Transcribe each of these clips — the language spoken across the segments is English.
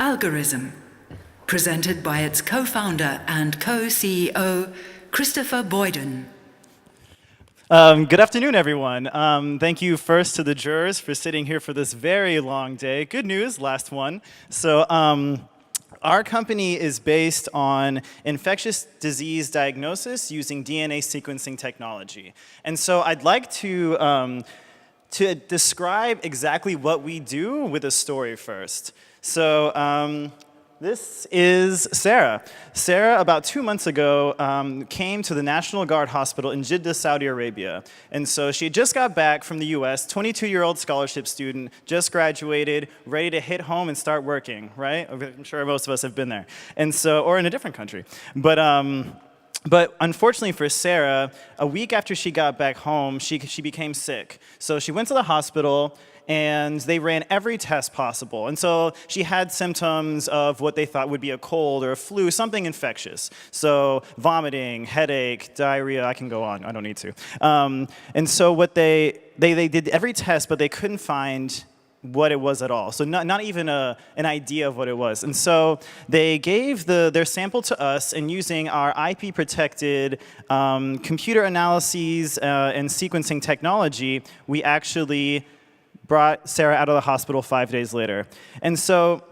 ALGORIZM, presented by its co-founder and co-CEO, Christopher Beaudoin. Good afternoon, everyone. Thank you first to the jurors for sitting here for this very long day. Good news, last one. So our company is based on infectious disease diagnosis using DNA sequencing technology. And so I'd like to describe exactly what we do with a story first. So this is Sarah. Sarah, about 2 months ago, came to the National Guard Hospital in Jeddah, Saudi Arabia. And so she just got back from the US, 22-year-old scholarship student, just graduated, ready to hit home and start working, right? I'm sure most of us have been there. And so, or in a different country. But unfortunately for Sarah, a week after she got back home, she became sick. So she went to the hospital, and they ran every test possible. And so she had symptoms of what they thought would be a cold or a flu, something infectious. So vomiting, headache, diarrhea, I can go on, I don't need to. And so what they did every test, but they couldn't find what it was at all. So not even an idea of what it was. And so they gave their sample to us, and using our IP-protected computer analyses and sequencing technology, we actually brought Sarah out of the hospital 5 days later. And so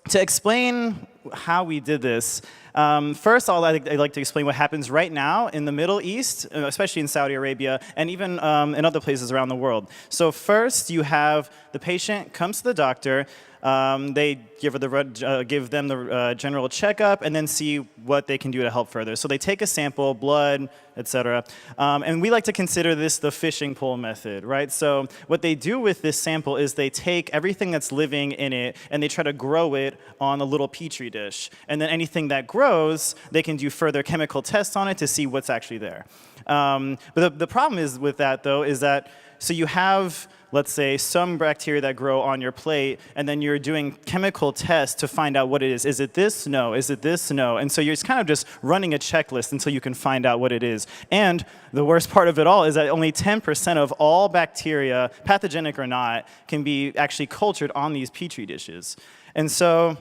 to explain how we did this, first I'd like to explain what happens right now in the Middle East, especially in Saudi Arabia, and even in other places around the world. So first you have the patient comes to the doctor, they give them the general checkup and then see what they can do to help further. So they take a sample, blood, etc. And we like to consider this the fishing pole method, right? So what they do with this sample is they take everything that's living in it and they try to grow it on a little petri dish. And then anything that grows, they can do further chemical tests on it to see what's actually there. But the problem is with that, though, is that so you have, let's say, some bacteria that grow on your plate, and then you're doing chemical tests to find out what it is. Is it this? No. Is it this? No. And so you're kind of just running a checklist until you can find out what it is. And the worst part of it all is that only 10% of all bacteria, pathogenic or not, can be actually cultured on these petri dishes. And so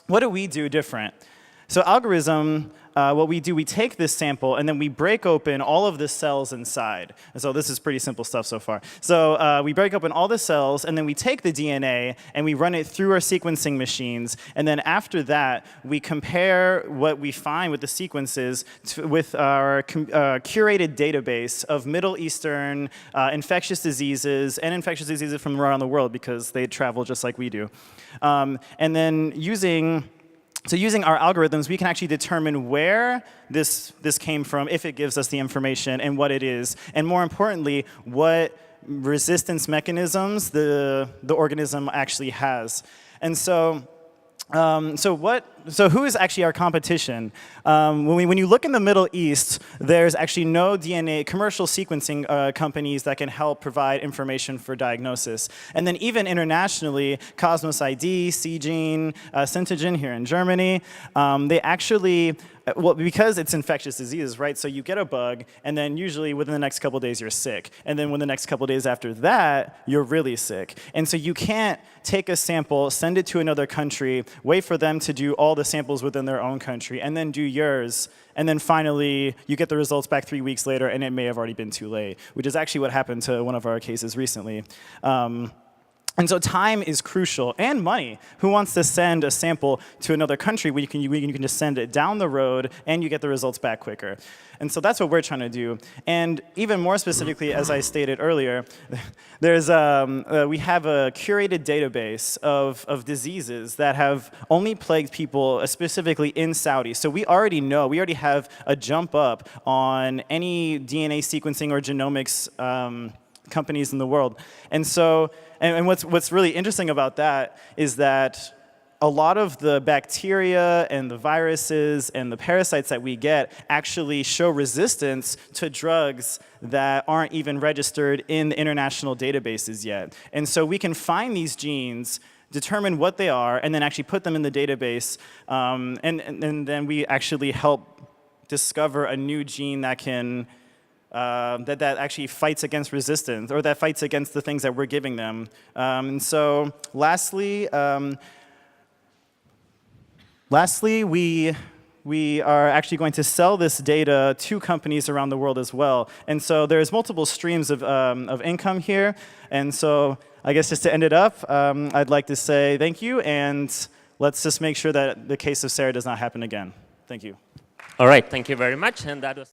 what do we do different? So ALGORIZM, what we do, we take this sample and then we break open all of the cells inside. And so this is pretty simple stuff so far. So we break open all the cells and then we take the DNA and we run it through our sequencing machines. And then after that, we compare what we find with the sequences with our curated database of Middle Eastern infectious diseases and infectious diseases from around the world because they travel just like we do. And then using our algorithms, we can actually determine where this came from, if it gives us the information, and what it is, and more importantly, what resistance mechanisms the organism actually has. And so who is actually our competition? When you look in the Middle East, there's actually no DNA commercial sequencing companies that can help provide information for diagnosis. And then even internationally, Cosmos ID, Seegene, Syntigen here in Germany, they actually, well, because it's infectious diseases, right? So you get a bug, and then usually within the next couple of days you're sick. And then within the next couple of days after that, you're really sick. And so you can't take a sample, send it to another country, wait for them to do all the samples within their own country, and then do yours. And then finally, you get the results back 3 weeks later, and it may have already been too late, which is actually what happened to one of our cases recently. And so time is crucial, and money. Who wants to send a sample to another country where you can just send it down the road and you get the results back quicker? And so that's what we're trying to do. And even more specifically, as I stated earlier, we have a curated database of diseases that have only plagued people specifically in Saudi. So we already have a jump up on any DNA sequencing or genomics companies in the world. And so, and what's really interesting about that is that a lot of the bacteria and the viruses and the parasites that we get actually show resistance to drugs that aren't even registered in the international databases yet. And so we can find these genes, determine what they are, and then actually put them in the database, and then we actually help discover a new gene that can that actually fights against resistance, or that fights against the things that we're giving them. And so lastly, Lastly, we are actually going to sell this data to companies around the world as well. And so there's multiple streams of income here. And so I guess just to end it up, I'd like to say thank you, and let's just make sure that the case of Sarah does not happen again. Thank you. All right, thank you very much. And that was